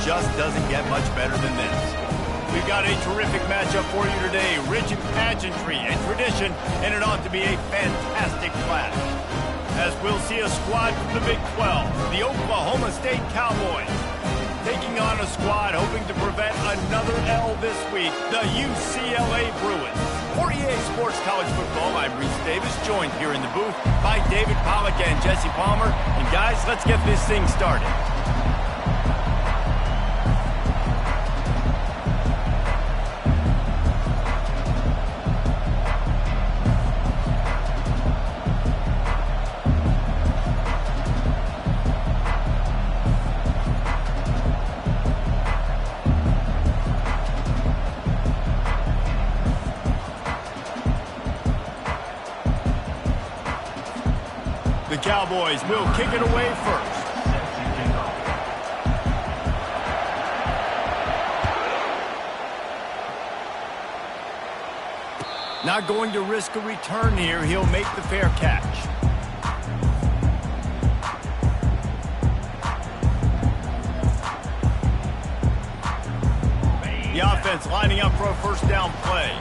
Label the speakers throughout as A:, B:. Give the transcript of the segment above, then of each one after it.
A: just doesn't get much better than this. We've got a terrific matchup for you today, rich in pageantry and tradition, and it ought to be a fantastic clash. As we'll see a squad from the Big 12, the Oklahoma State Cowboys, taking on a squad hoping to prevent another L this week, the UCLA Bruins. For EA Sports College Football, I'm Reese Davis, joined here in the booth by David Pollack and Jesse Palmer. And guys, let's get this thing started. The Cowboys will kick it away first. Not going to risk a return here. He'll make the fair catch. The offense lining up for a first down play.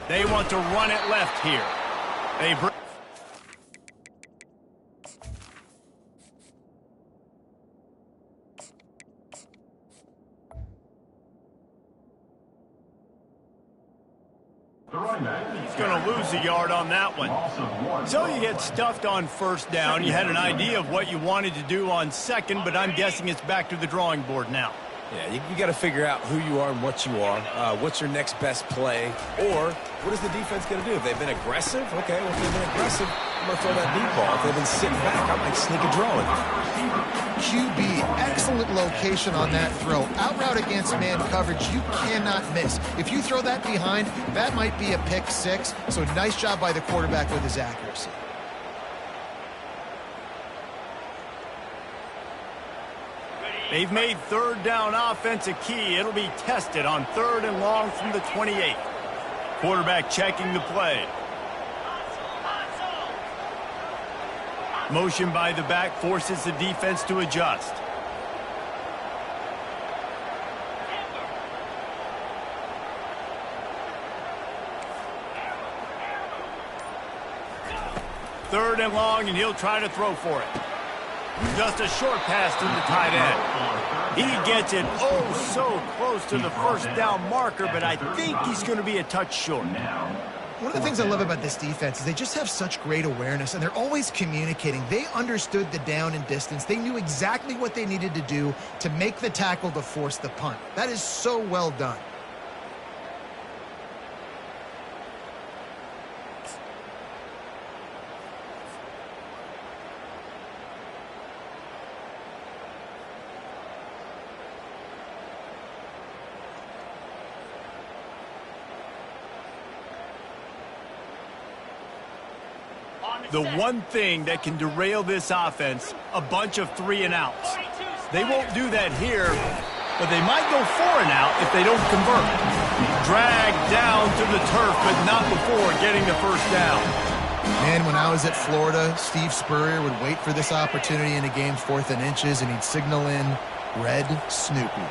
A: They want to run it left here. They bring He's going to lose a yard on that one. So you get stuffed on first down. You had an idea of what you wanted to do on second, but I'm guessing it's back to the drawing board now.
B: Yeah, you got to figure out who you are and what you are. What's your next best play? Or what is the defense going to do? If they've been aggressive, okay, well, if they've been aggressive, I'm going to throw that deep ball. If they've been sitting back, I might sneak a draw in.
C: QB, excellent location on that throw. Out route against man coverage, you cannot miss. If you throw that behind, that might be a pick six. So nice job by the quarterback with his accuracy.
A: They've made third down offense a key. It'll be tested on 3rd and long from the 28. Quarterback checking the play. Motion by the back forces the defense to adjust. Third and long, and he'll try to throw for it. Just a short pass to the tight end. He gets it oh so close to the first down marker, but I think he's going to be a touch short.
C: One of the things I love about this defense is they just have such great awareness, and they're always communicating. They understood the down and distance. They knew exactly what they needed to do to make the tackle to force the punt. That is so well done.
A: The one thing that can derail this offense, a bunch of 3 and outs. They won't do that here, but they might go 4 and out if they don't convert. Dragged down to the turf, but not before getting the first down.
C: Man, when I was at Florida, Steve Spurrier would wait for this opportunity in a game's 4th and inches, and he'd signal in Red Snoopy.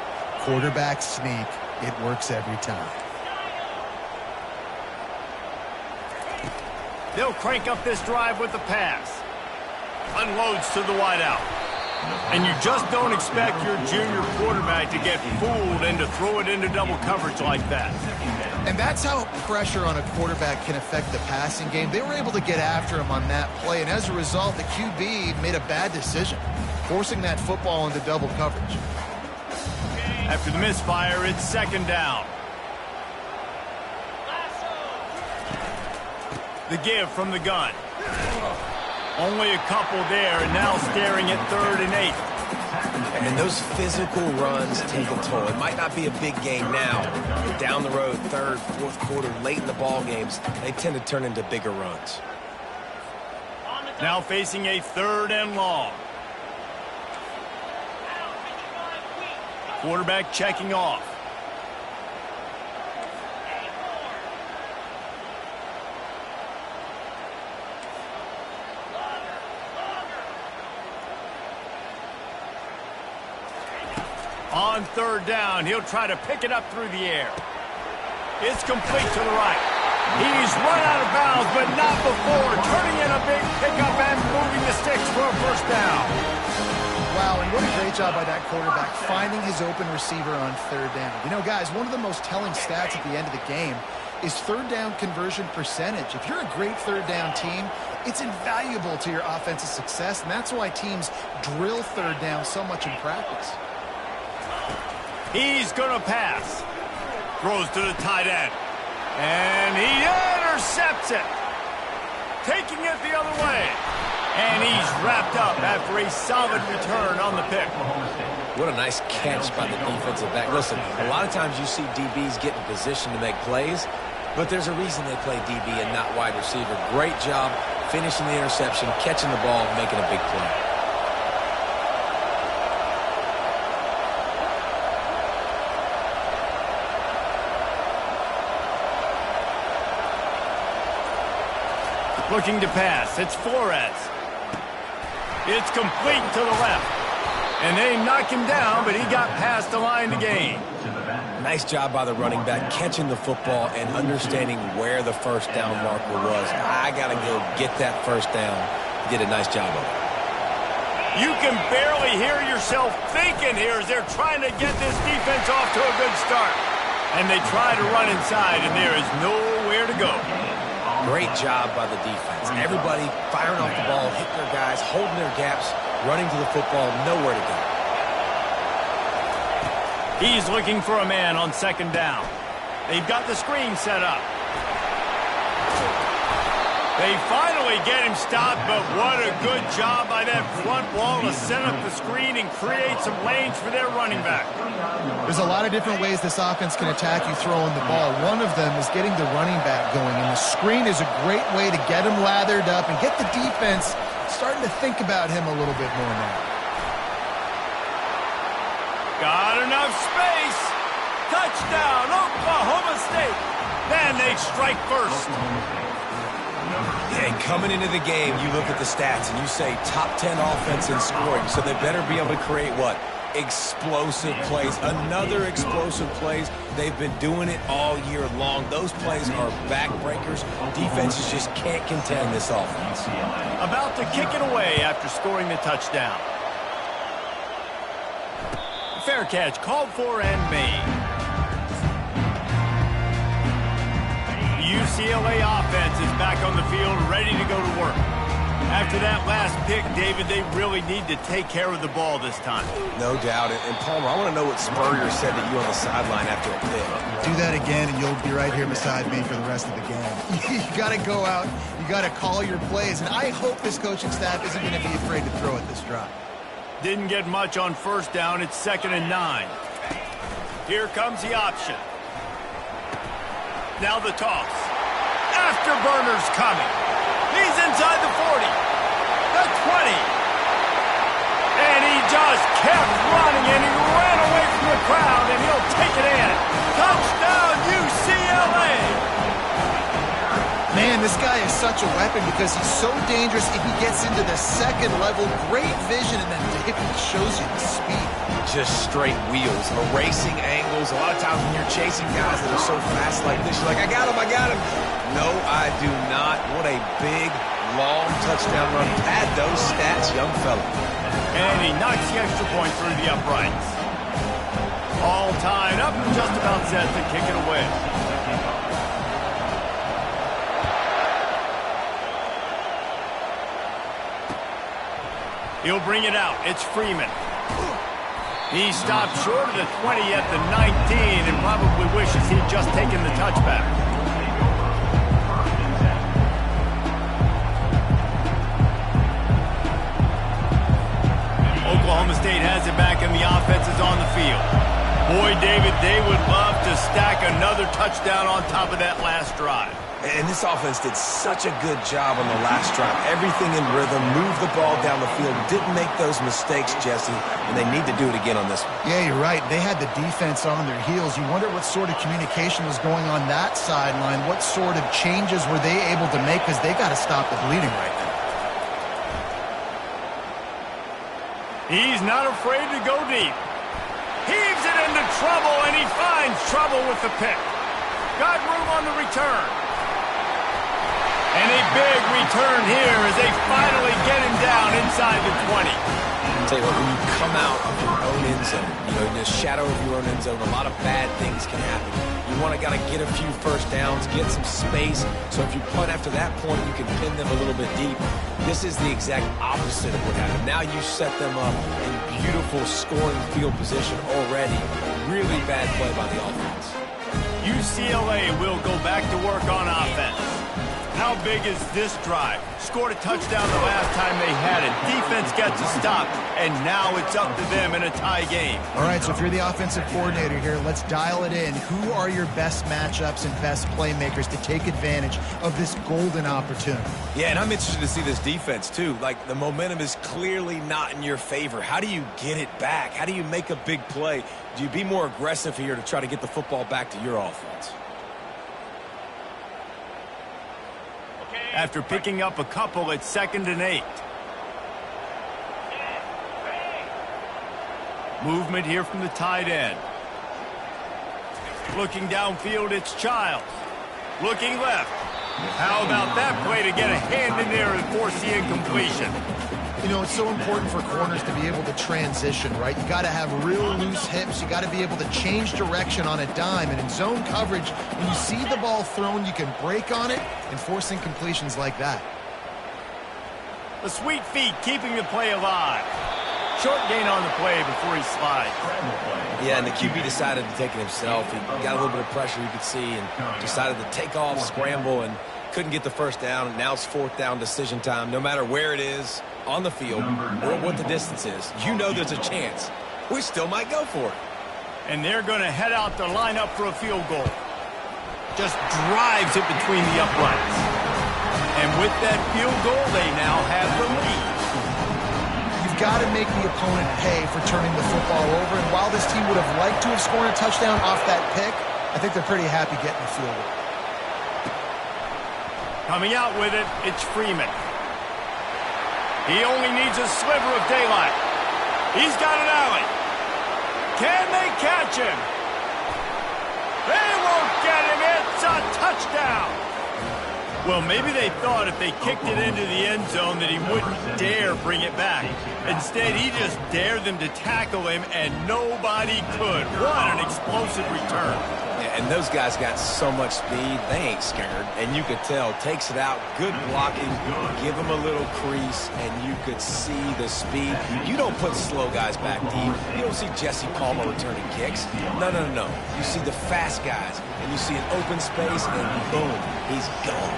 C: Quarterback sneak. It works every time.
A: They'll crank up this drive with the pass. Unloads to the wideout. And you just don't expect your junior quarterback to get fooled and to throw it into double coverage like that.
C: And that's how pressure on a quarterback can affect the passing game. They were able to get after him on that play, and as a result, the QB made a bad decision, forcing that football into double coverage.
A: After the misfire, it's 2nd down. The give from the gun. Only a couple there, and now staring at 3rd and 8.
B: And those physical runs take a toll. It might not be a big game now, but down the road, 3rd, 4th quarter, late in the ball games, they tend to turn into bigger runs.
A: Now facing a 3rd and long. Quarterback checking off. On third down, he'll try to pick it up through the air. It's complete to the right. He's run out of bounds, but not before turning in a big pickup and moving the sticks for a first down.
C: Wow, and what a great job by that quarterback, finding his open receiver on third down. You know, guys, one of the most telling stats at the end of the game is third down conversion percentage. If you're a great third down team, it's invaluable to your offensive success, and that's why teams drill third down so much in practice.
A: He's going to pass. Throws to the tight end. And he intercepts it. Taking it the other way. And he's wrapped up after a solid return on the pick.
B: What a nice catch by the defensive back. Listen, a lot of times you see DBs get in position to make plays, but there's a reason they play DB and not wide receiver. Great job finishing the interception, catching the ball, making a big play.
A: Looking to pass. It's Flores. It's complete to the left. And they knock him down, but he got past the line to gain.
B: Nice job by the running back, catching the football and understanding where the first down marker was. I got to go get that first down. Did a nice job of it.
A: You can barely hear yourself thinking here as they're trying to get this defense off to a good start. And they try to run inside, and there is nowhere to go.
B: Great job by the defense. Everybody firing off the ball, hitting their guys, holding their gaps, running to the football, nowhere to go.
A: He's looking for a man on second down. They've got the screen set up. They finally get him stopped, but what a good job by that front wall to set up the screen and create some lanes for their running back.
C: There's a lot of different ways this offense can attack you throwing the ball. One of them is getting the running back going, and the screen is a great way to get him lathered up and get the defense starting to think about him a little bit more now.
A: Got enough space. Touchdown, Oklahoma State. Then they strike first.
B: Yeah, coming into the game, you look at the stats and you say top 10 offense in scoring, so they better be able to create what? Explosive plays. Another explosive plays. They've been doing it all year long. Those plays are backbreakers. Defenses just can't contend this offense.
A: About to kick it away after scoring the touchdown. Fair catch called for and made. UCLA offense is back on the field, ready to go to work. After that last pick, David, they really need to take care of the ball this time.
B: No doubt. And Palmer, I want to know what Spurrier said to you on the sideline after a pick.
C: Do that again, and you'll be right here beside me for the rest of the game. You got to go out. You got to call your plays. And I hope this coaching staff isn't going to be afraid to throw at this drop. Didn't get much on first down. It's 2nd and 9. Here comes the option. Now the toss. Afterburner's coming. He's inside the 40. The 20. And he just kept running, and he ran away from the crowd, and he'll take it in. Touchdown, UCLA. Man, this guy is such a weapon because he's so dangerous if he gets into the second level. Great vision, and then David shows you the speed.
B: Just straight wheels, erasing angles. A lot of times when you're chasing guys that are so fast like this, you're like, I got him. No, I do not. What a big, long touchdown run. Pad those stats, young fella.
A: And he knocks the extra point through the uprights. All tied up, just about set to kick it away. He'll bring it out. It's Freeman. He stopped short of the 20 at the 19 and probably wishes he'd just taken the touchback. Oklahoma State has it back and the offense is on the field. Boy, David, they would love to stack another touchdown on top of that last drive.
B: And this offense did such a good job on the last drive. Everything in rhythm, moved the ball down the field, didn't make those mistakes, Jesse, and they need to do it again on this one.
C: Yeah, you're right. They had the defense on their heels. You wonder what sort of communication was going on that sideline. What sort of changes were they able to make because they got to stop the bleeding right now.
A: He's not afraid to go deep. Heaves it into trouble, and he finds trouble with the pick. Got room on the return. And a big return here as they finally get him down inside the 20.
B: I'll tell you what, when you come out of your own end zone, you know, in the shadow of your own end zone, a lot of bad things can happen. You want to get a few first downs, get some space, so if you punt after that point, you can pin them a little bit deep. This is the exact opposite of what happened. Now you set them up in beautiful scoring field position already. Really bad play by the offense.
A: UCLA will go back to work on offense. How big is this drive? Scored a touchdown the last time they had it. Defense gets a stop, and now it's up to them in a tie game.
C: All right, so if you're the offensive coordinator here, let's dial it in. Who are your best matchups and best playmakers to take advantage of this golden opportunity?
B: Yeah, and I'm interested to see this defense, too. Like, the momentum is clearly not in your favor. How do you get it back? How do you make a big play? Do you be more aggressive here to try to get the football back to your offense?
A: After picking up a couple at 2nd and 8. Movement here from the tight end. Looking downfield, it's Childs. Looking left. How about that play to get a hand in there and force the incompletion?
C: You know, it's so important for corners to be able to transition, right? You got to have real loose hips. You got to be able to change direction on a dime. And in zone coverage, when you see the ball thrown, you can break on it and force incompletions like that.
A: The sweet feet keeping the play alive. Short gain on the play before he slides.
B: Yeah, and the QB decided to take it himself. He got a little bit of pressure, you could see, and decided to take off, scramble, and couldn't get the first down. Now it's 4th down decision time. No matter where it is on the field or what the distance is, you know there's a chance. We still might go for it.
A: And they're going to head out to line up for a field goal. Just drives it between the uprights. And with that field goal, they now have the lead.
C: You've got to make the opponent pay for turning the football over. And while this team would have liked to have scored a touchdown off that pick, I think they're pretty happy getting the field goal.
A: Coming out with it, it's Freeman. He only needs a sliver of daylight. He's got an alley. Can they catch him? They won't get him. It's a touchdown. Well, maybe they thought if they kicked it into the end zone that he wouldn't dare bring it back. Instead, he just dared them to tackle him, and nobody could. What an explosive return.
B: Yeah, and those guys got so much speed, they ain't scared. And you could tell, takes it out, good blocking, give him a little crease, and you could see the speed. You don't put slow guys back deep. You don't see Jesse Palmer returning kicks. No. You see the fast guys, and you see an open space, and boom, he's gone.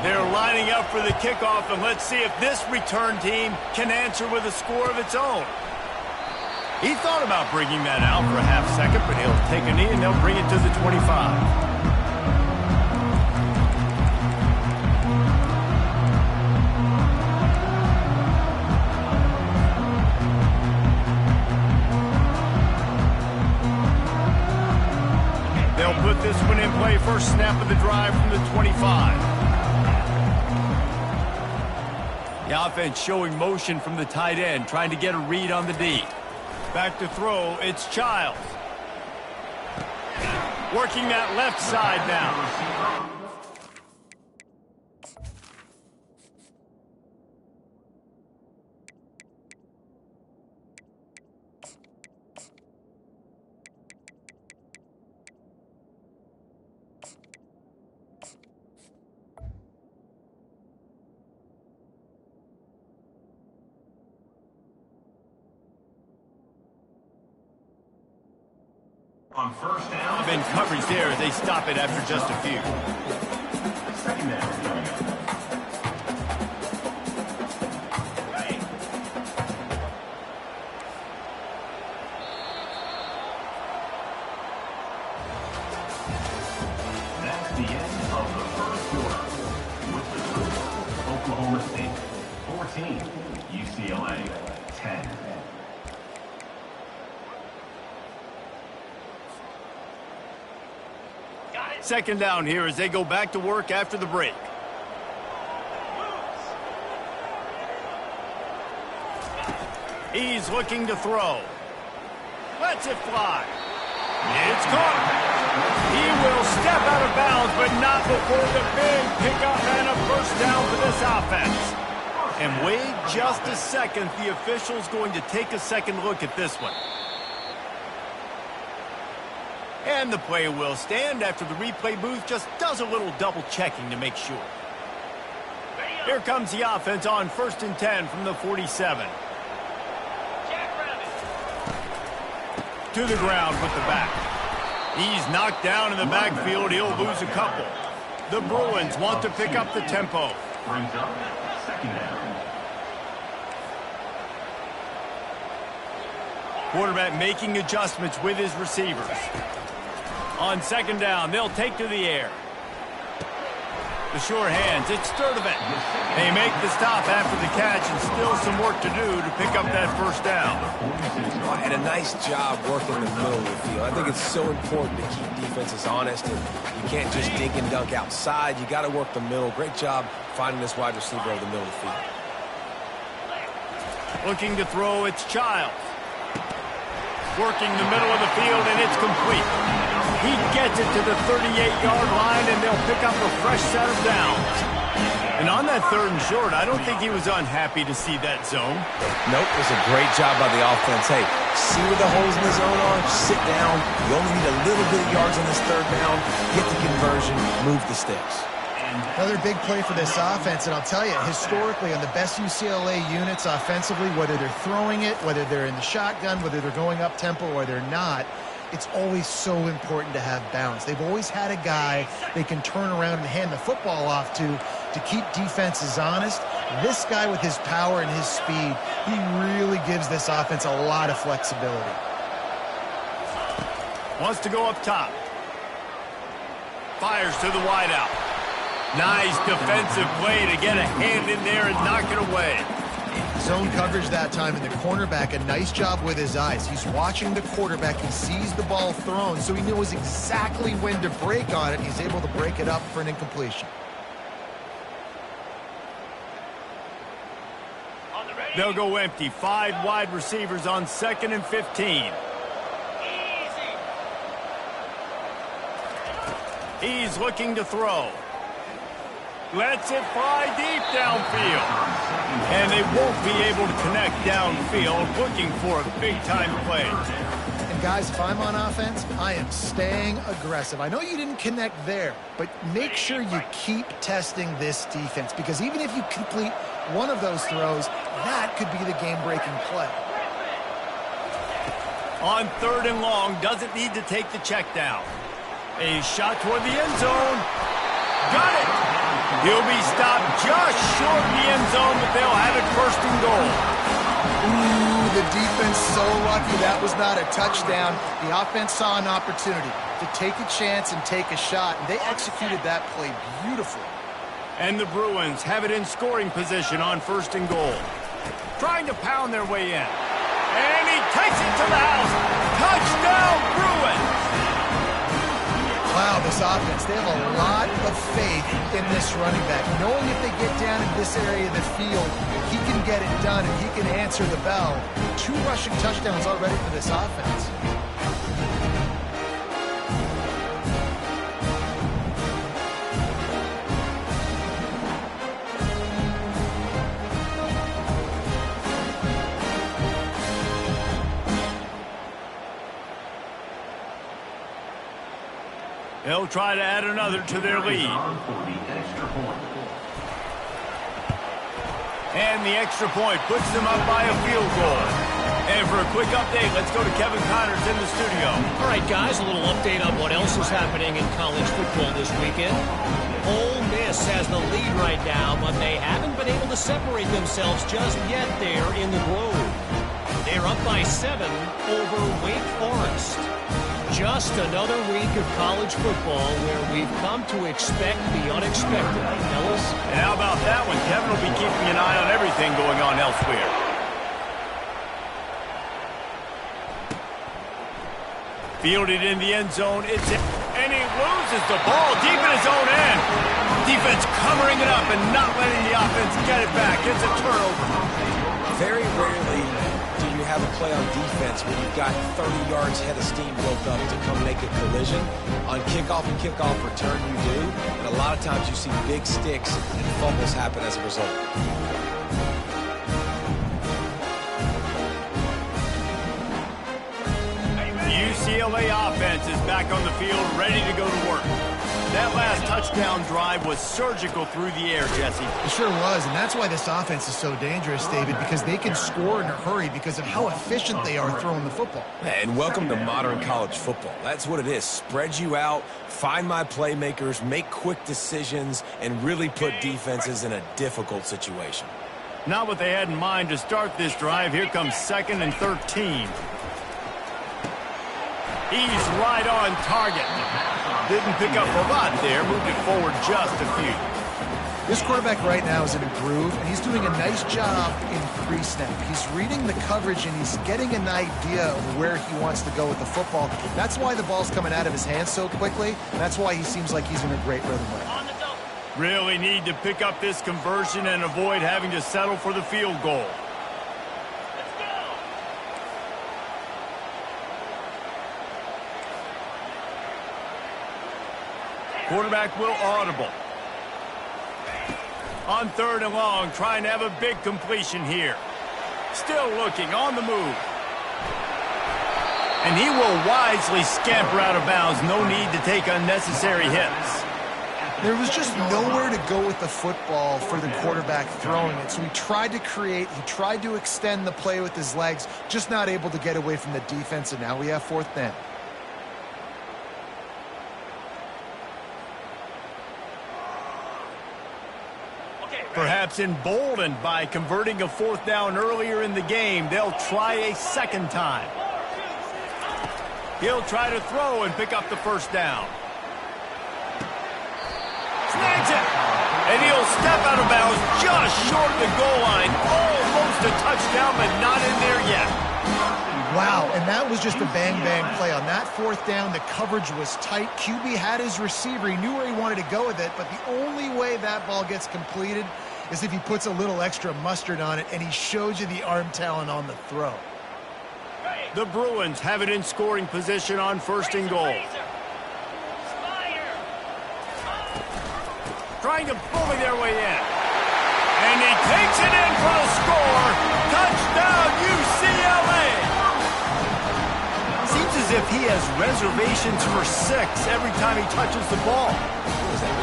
A: They're lining up for the kickoff, and let's see if this return team can answer with a score of its own. He thought about bringing that out for a half second, but he'll take a knee and they'll bring it to the 25. They'll put this one in play first snap of the drive from the 25. The offense showing motion from the tight end, trying to get a read on the D. Back to throw, it's Childs. Working that left side now.
D: On first down.
A: Been coverage there as they stop it after just a few.
D: Second down. That's the end of the first quarter. With the score, Oklahoma State 14, UCLA 10.
A: Second down here as they go back to work after the break. He's looking to throw. Lets it fly. It's caught. He will step out of bounds, but not before the big pickup and a first down for this offense. And wait just a second. The official's going to take a second look at this one. And the play will stand after the replay booth just does a little double checking to make sure. Here comes the offense on 1st and 10 from the 47. To the ground with the back. He's knocked down in the backfield. He'll lose a couple. The Bruins want to pick up the tempo.
D: Brings up 2nd down.
A: Quarterback making adjustments with his receivers. On 2nd down, they'll take to the air. The sure hands, it's Sturdivant. They make the stop after the catch and still some work to do to pick up that first down.
B: And a nice job working the middle of the field. I think it's so important to keep defenses honest, and you can't just dink and dunk outside. You got to work the middle. Great job finding this wide receiver over the middle of the field.
A: Looking to throw, it's Childs. Working the middle of the field, and it's complete. He gets it to the 38-yard line, and they'll pick up a fresh set of downs. And on that 3rd and short, I don't think he was unhappy to see that zone.
B: Nope, it was a great job by the offense. Hey, see where the holes in the zone are, sit down. You only need a little bit of yards on this 3rd down. Get the conversion, move the sticks.
C: Another big play for this offense, and I'll tell you, historically, on the best UCLA units offensively, whether they're throwing it, whether they're in the shotgun, whether they're going up-tempo or they're not, it's always so important to have balance. They've always had a guy they can turn around and hand the football off to keep defenses honest. This guy with his power and his speed, he really gives this offense a lot of flexibility.
A: Wants to go up top. Fires to the wideout. Nice defensive play to get a hand in there and knock it away.
C: Zone coverage that time, and the cornerback, a nice job with his eyes. He's watching the quarterback. He sees the ball thrown, so he knows exactly when to break on it. He's able to break it up for an incompletion.
A: They'll go empty. 5 wide receivers on 2nd and 15. He's looking to throw. Lets it fly deep downfield. And they won't be able to connect downfield, looking for a big-time play.
C: And guys, if I'm on offense, I am staying aggressive. I know you didn't connect there, but make sure you keep testing this defense, because even if you complete one of those throws, that could be the game-breaking play.
A: On 3rd and long, doesn't need to take the check down. A shot toward the end zone. Got it! He'll be stopped just short of the end zone, but they'll have it 1st and goal.
C: Ooh, the defense so lucky that was not a touchdown. The offense saw an opportunity to take a chance and take a shot, and they executed that play beautifully.
A: And the Bruins have it in scoring position on 1st and goal. Trying to pound their way in. And he takes it to the house. Touchdown, Bruins!
C: Wow, this offense, they have a lot of faith in this running back. Knowing if they get down in this area of the field, he can get it done and he can answer the bell. 2 rushing touchdowns already for this offense.
A: They'll try to add another to their lead. And the extra point puts them up by a field goal. And for a quick update, let's go to Kevin Connors in the studio.
E: All right, guys, a little update on what else is happening in college football this weekend. Ole Miss has the lead right now, but they haven't been able to separate themselves just yet there in the Grove. They're up by 7 over Wake Forest. Just another week of college football where we've come to expect the unexpected. Ellis?
A: And how about that one? Kevin will be keeping an eye on everything going on elsewhere. Fielded in the end zone. And he loses the ball deep in his own end. Defense covering it up and not letting the offense get it back. It's a turnover.
B: Very rarely do you have a play on defense when you've got 30 yards head of steam built up to come make a collision. On kickoff and kickoff return, you do. And a lot of times you see big sticks and fumbles happen as a result.
A: The UCLA offense is back on the field, ready to go to work. That last touchdown drive was surgical through the air, Jesse.
C: It sure was, and that's why this offense is so dangerous, David, because they can score in a hurry because of how efficient they are throwing the football.
B: And welcome to modern college football. That's what it is. Spread you out, find my playmakers, make quick decisions, and really put defenses in a difficult situation.
A: Not what they had in mind to start this drive. Here comes 2nd and 13. He's right on target. Didn't pick up a lot there. Moved it forward just a few.
C: This quarterback right now is in a groove, and he's doing a nice job in pre-snap. He's reading the coverage, and he's getting an idea of where he wants to go with the football. That's why the ball's coming out of his hands so quickly. That's why he seems like he's in a great rhythm right now.
A: Really need to pick up this conversion and avoid having to settle for the field goal. Quarterback will audible. On 3rd and long, trying to have a big completion here. Still looking, on the move. And he will wisely scamper out of bounds. No need to take unnecessary hits.
C: There was just nowhere to go with the football for the quarterback throwing it. So he tried to create, he tried to extend the play with his legs, just not able to get away from the defense, and now we have 4th down.
A: Perhaps emboldened by converting a 4th down earlier in the game, they'll try a 2nd time. He'll try to throw and pick up the 1st down. Snags it! And he'll step out of bounds just short of the goal line. Almost a touchdown, but not in there yet.
C: Wow, and that was just a bang-bang play. On that 4th down, the coverage was tight. QB had his receiver. He knew where he wanted to go with it, but the only way that ball gets completed is if he puts a little extra mustard on it, and he shows you the arm talent on the throw.
A: The Bruins have it in scoring position on 1st and goal. Trying to bully their way in. And he takes it in for the score. Touchdown, UCLA! Seems as if he has reservations for 6 every time he touches the ball.
B: What is that?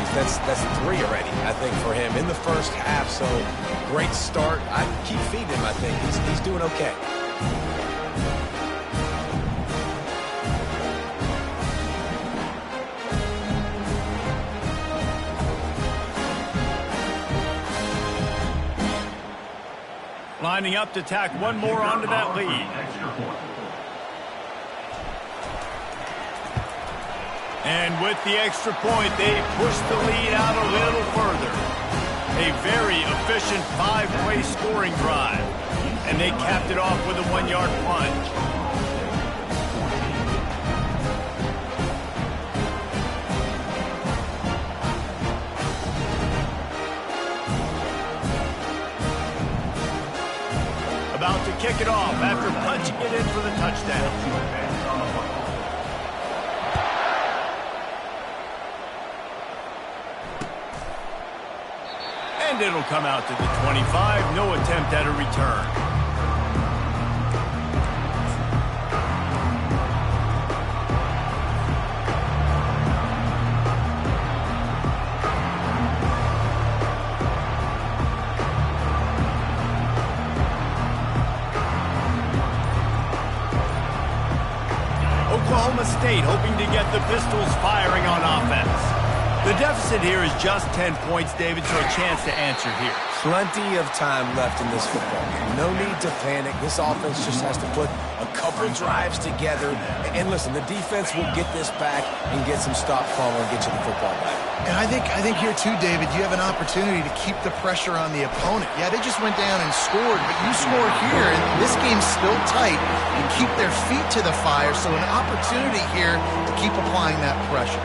B: That's 3 already, I think, for him in the 1st half. So great start. I keep feeding him, I think. He's doing okay.
A: Lining up to tack one more onto that lead. And with the extra point, they push the lead out a little further. A very efficient 5-play scoring drive. And they capped it off with a 1-yard plunge. About to kick it off after punching it in for the touchdown. And it'll come out to the 25. No attempt at a return. Oklahoma State hoping to get the Pistols firing on offense. The deficit here is just 10 points, David, so a chance to answer here.
B: Plenty of time left in this football game. No need to panic. This offense just has to put a couple drives together. And listen, the defense will get this back and get some stop fumble and get you the football back.
C: And I think here too, David, you have an opportunity to keep the pressure on the opponent. Yeah, they just went down and scored, but you score here, and this game's still tight, and keep their feet to the fire, so an opportunity here to keep applying that pressure.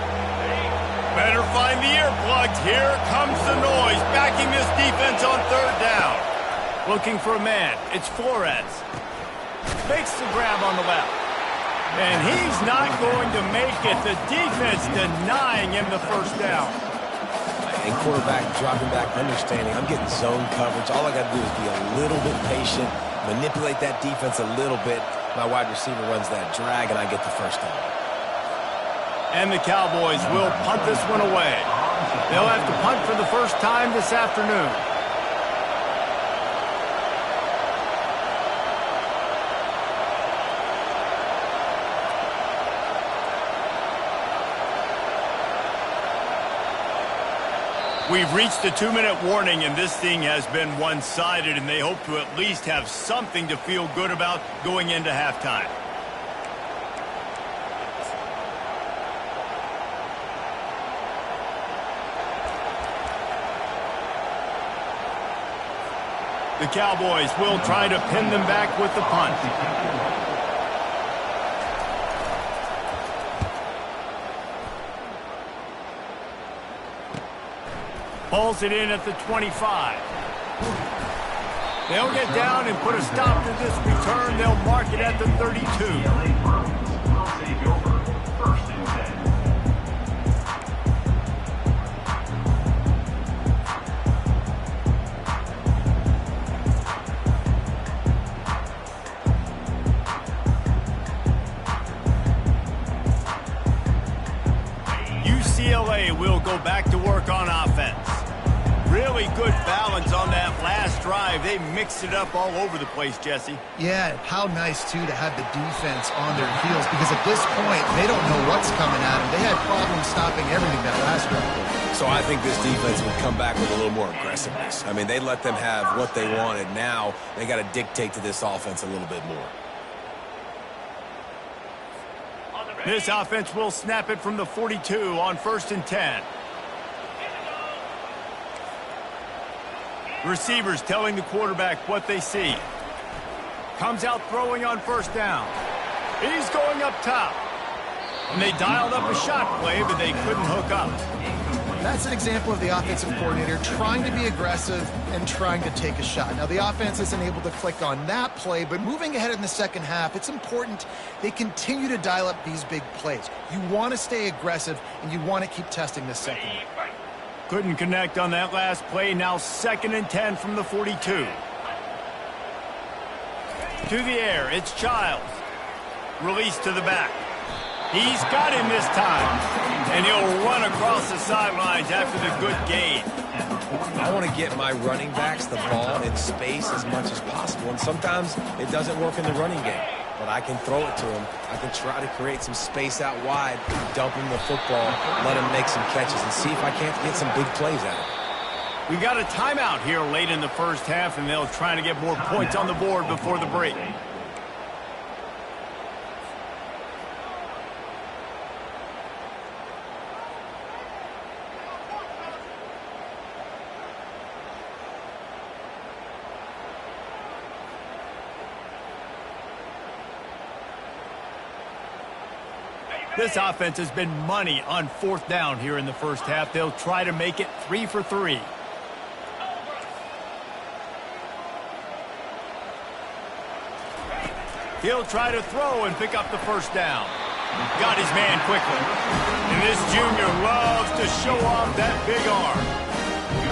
A: Better find the earplugs. Here comes the noise, backing this defense on 3rd down. Looking for a man. It's Flores. Makes the grab on the left. And he's not going to make it. The defense denying him the first down.
B: And quarterback dropping back, understanding I'm getting zone coverage. All I got to do is be a little bit patient, manipulate that defense a little bit. My wide receiver runs that drag, and I get the first down.
A: And the Cowboys will punt this one away. They'll have to punt for the first time this afternoon. We've reached the 2-minute warning, and this thing has been one-sided, and they hope to at least have something to feel good about going into halftime. The Cowboys will try to pin them back with the punt. Pulls it in at the 25. They'll get down and put a stop to this return. They'll mark it at the 32.
D: UCLA Bruins will take over 1st and 10.
A: UCLA will go back to work on offense. Really good balance on that last drive. They mixed it up all over the place, Jesse.
C: Yeah, how nice, too, to have the defense on their heels, because at this point, they don't know what's coming at them. They had problems stopping everything that last drive.
B: So I think this defense would come back with a little more aggressiveness. I mean, they let them have what they wanted. Now they got to dictate to this offense a little bit more.
A: This offense will snap it from the 42 on 1st and 10. Receivers telling the quarterback what they see. Comes out throwing on 1st down. He's going up top. And they dialed up a shot play, but they couldn't hook up.
C: That's an example of the offensive coordinator trying to be aggressive and trying to take a shot. Now, the offense isn't able to click on that play, but moving ahead in the second half, it's important they continue to dial up these big plays. You want to stay aggressive, and you want to keep testing this second half.
A: Couldn't connect on that last play. Now 2nd and 10 from the 42. To the air, it's Childs. Release to the back. He's got him this time. And he'll run across the sidelines after the good gain.
B: I want to get my running backs the ball in space as much as possible. And sometimes it doesn't work in the running game. But I can throw it to him. I can try to create some space out wide, dump him the football, let him make some catches, and see if I can't get some big plays out of it.
A: We got a timeout here late in the first half, and they'll try to get more points on the board before the break. This offense has been money on 4th down here in the first half. They'll try to make it 3 for 3. He'll try to throw and pick up the 1st down. Got his man quickly. And this junior loves to show off that big arm.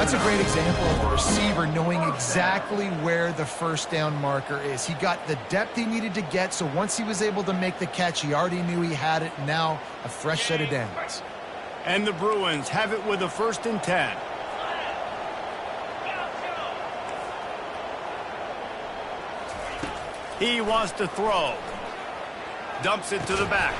C: That's a great example of the receiver knowing exactly where the 1st down marker is. He got the depth he needed to get, so once he was able to make the catch, he already knew he had it. Now a fresh set of downs.
A: And the Bruins have it with a 1st and 10. He wants to throw. Dumps it to the back.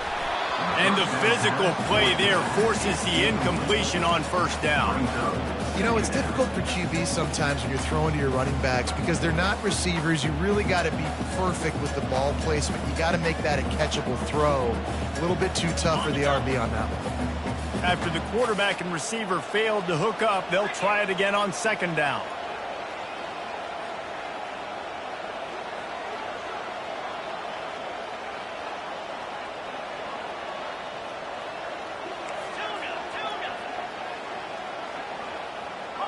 A: And the physical play there forces the incompletion on 1st down.
C: You know, it's difficult for QBs sometimes when you're throwing to your running backs because they're not receivers. You really got to be perfect with the ball placement. You got to make that a catchable throw. A little bit too tough for the RB on that one.
A: After the quarterback and receiver failed to hook up, they'll try it again on 2nd down.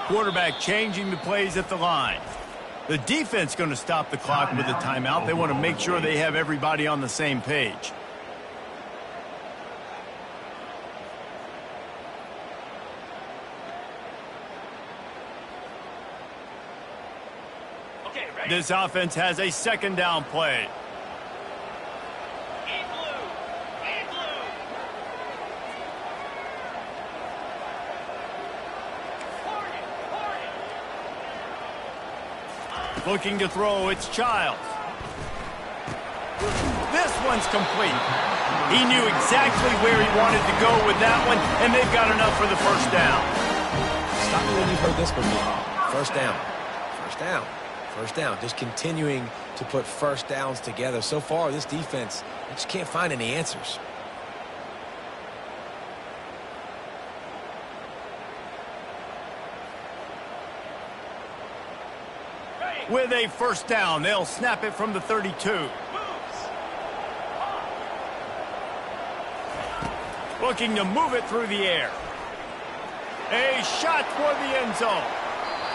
A: Quarterback changing the plays at the line. The defense going to stop the clock with a timeout. They want to make sure they have everybody on the same page. This offense has a second down play. Looking to throw, it's Childs. This one's complete. He knew exactly where he wanted to go with that one, and they've got enough for the first down.
B: Stop me when you've heard this before. First down. First down. First down. Just continuing to put first downs together. So far, this defense, they just can't find any answers.
A: With a first down, they'll snap it from the 32. Looking to move it through the air. A shot toward the end zone.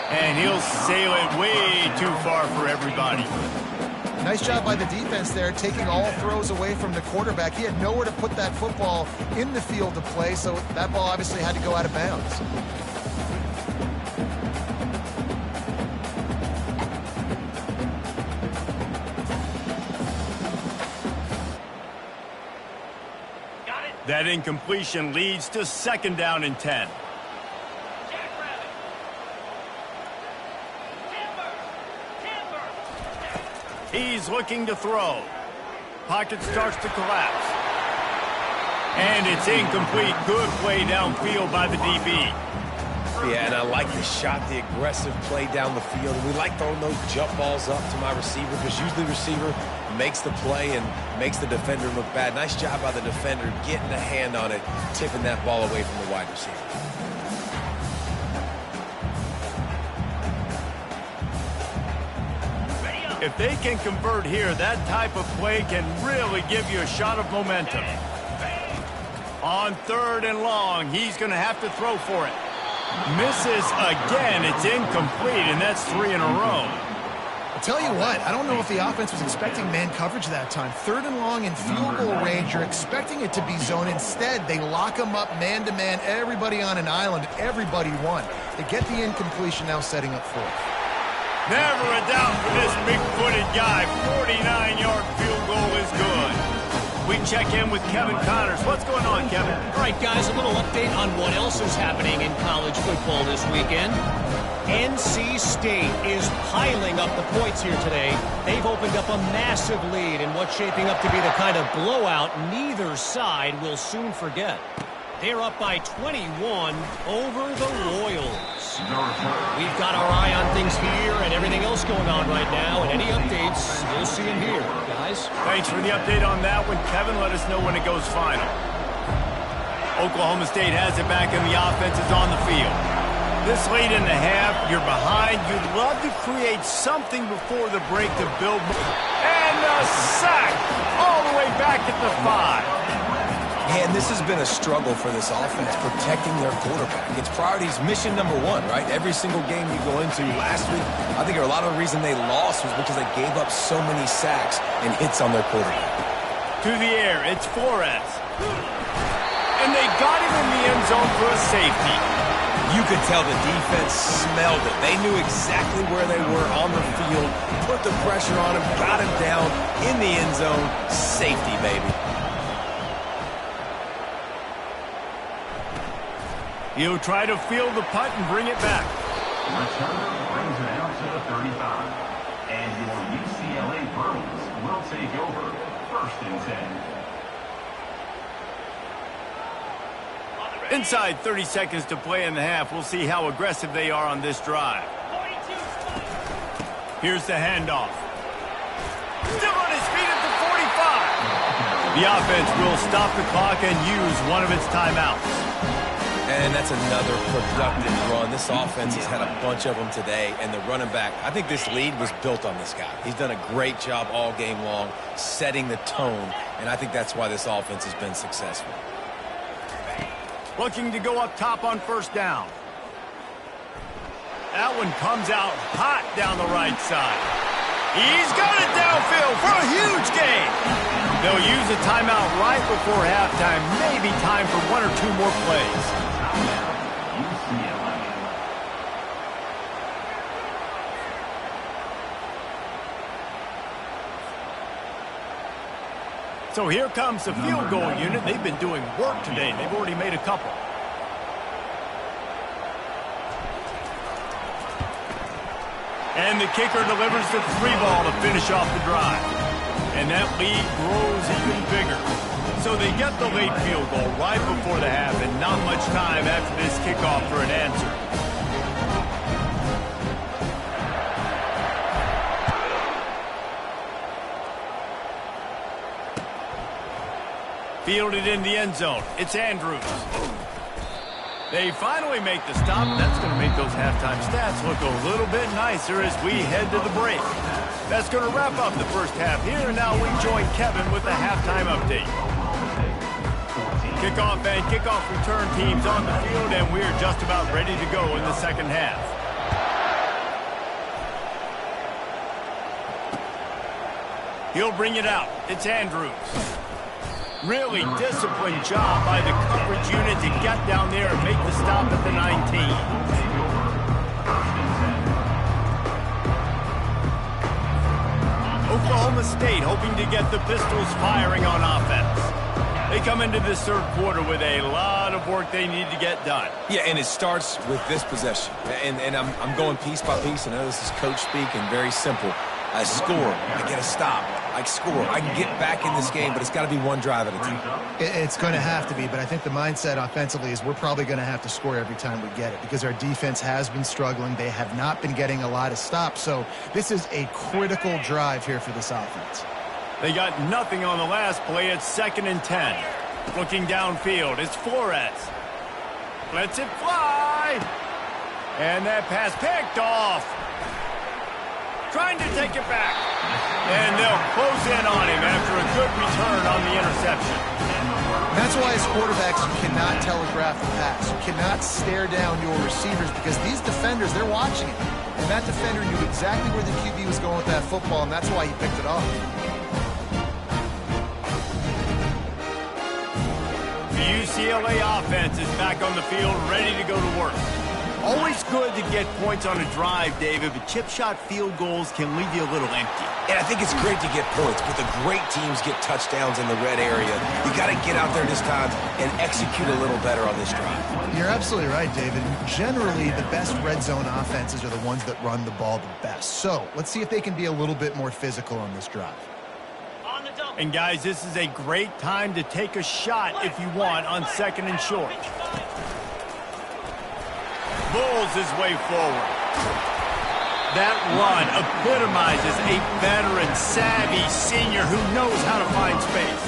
A: And he'll sail it way too far for everybody.
C: Nice job by the defense there, taking all throws away from the quarterback. He had nowhere to put that football in the field to play, so that ball obviously had to go out of bounds.
A: That incompletion leads to second down and 10. He's looking to throw. Pocket starts to collapse. And it's incomplete. Good play downfield by the DB.
B: Yeah, and I like the shot, the aggressive play down the field. And we like throwing those jump balls up to my receiver because usually the receiver makes the play and makes the defender look bad. Nice job by the defender getting a hand on it, tipping that ball away from the wide receiver.
A: If they can convert here, that type of play can really give you a shot of momentum. On third and long, he's going to have to throw for it. Misses again. It's incomplete, and that's 3 in a row.
C: I'll tell you what, I don't know if the offense was expecting man coverage that time. Third and long in field goal range, you're expecting it to be zone. Instead, they lock them up man-to-man, everybody on an island, everybody won. They get the incompletion, now setting up fourth.
A: Never a doubt for this big-footed guy. 49-yard field goal is good. We check in with Kevin Connors. What's going on, Kevin?
E: All right, guys, a little update on what else is happening in college football this weekend. NC State is piling up the points here today. They've opened up a massive lead in what's shaping up to be the kind of blowout neither side will soon forget. They're up by 21 over the Royals. We've got our eye on things here and everything else going on right now, and any updates, you'll see them here, guys.
A: Thanks for the update on that one, Kevin. Let us know when it goes final. Oklahoma State has it back, and the offense is on the field. This late in the half, you're behind. You'd love to create something before the break to build. And a sack all the way back at the 5.
B: Man, this has been a struggle for this offense, protecting their quarterback. It's priorities, mission number one, right? Every single game you go into. Last week, I think a lot of the reason they lost was because they gave up so many sacks and hits on their quarterback.
A: To the air, it's Flores. And they got him in the end zone for a safety.
B: You could tell the defense smelled it. They knew exactly where they were on the field, put the pressure on him, got him down in the end zone. Safety, baby.
A: He'll try to field the punt and bring it back.
D: Returner brings it out to the 35. And your UCLA Bruins will take over 1st and 10.
A: Inside 30 seconds to play in the half. We'll see how aggressive they are on this drive. Here's the handoff. Still on his feet at the 45. The offense will stop the clock and use one of its timeouts.
B: And that's another productive run. This offense has had a bunch of them today, and the running back, I think this lead was built on this guy. He's done a great job all game long, setting the tone, and I think that's why this offense has been successful.
A: Looking to go up top on first down. That one comes out hot down the right side. He's got it downfield for a huge gain. They'll use a timeout right before halftime. Maybe time for one or two more plays. So here comes the field goal unit. They've been doing work today. They've already made a couple. And the kicker delivers the 3-ball to finish off the drive. And that lead grows even bigger. So they get the late field goal right before the half and not much time after this kickoff for an answer. Fielded in the end zone. It's Andrews. They finally make the stop. That's going to make those halftime stats look a little bit nicer as we head to the break. That's going to wrap up the first half here. Now we join Kevin with the halftime update. Kickoff and kickoff return teams on the field, and we're just about ready to go in the second half. He'll bring it out. It's Andrews. Really disciplined job by the coverage unit to get down there and make the stop at the 19. Oklahoma State hoping to get the Pistols firing on offense. They come into this third quarter with a lot of work they need to get done.
B: Yeah, and it starts with this possession. And I'm going piece by piece. I know this is coach speak and very simple. I score. I get a stop. I score. I can get back in this game, but it's got to be one drive at a time.
C: It's going to have to be, but I think the mindset offensively is we're probably going to have to score every time we get it because our defense has been struggling. They have not been getting a lot of stops, so this is a critical drive here for this offense.
A: They got nothing on the last play. It's 2nd and 10. Looking downfield, it's Flores. Lets it fly. And that pass picked off. Trying to take it back. And they'll close in on him after a good return on the interception.
C: That's why as quarterbacks you cannot telegraph the pass. You cannot stare down your receivers because these defenders, they're watching it. And that defender knew exactly where the QB was going with that football, and that's why he picked it off.
A: The UCLA offense is back on the field, ready to go to work. Always good to get points on a drive, David, but chip shot field goals can leave you a little empty.
B: And I think it's great to get points, but the great teams get touchdowns in the red area. You got to get out there this time and execute a little better on this drive.
C: You're absolutely right, David. Generally, the best red zone offenses are the ones that run the ball the best. So let's see if they can be a little bit more physical on this drive.
A: And guys, this is a great time to take a shot if you want on 2nd and short. Bulls his way forward. That run epitomizes a veteran, savvy senior who knows how to find space.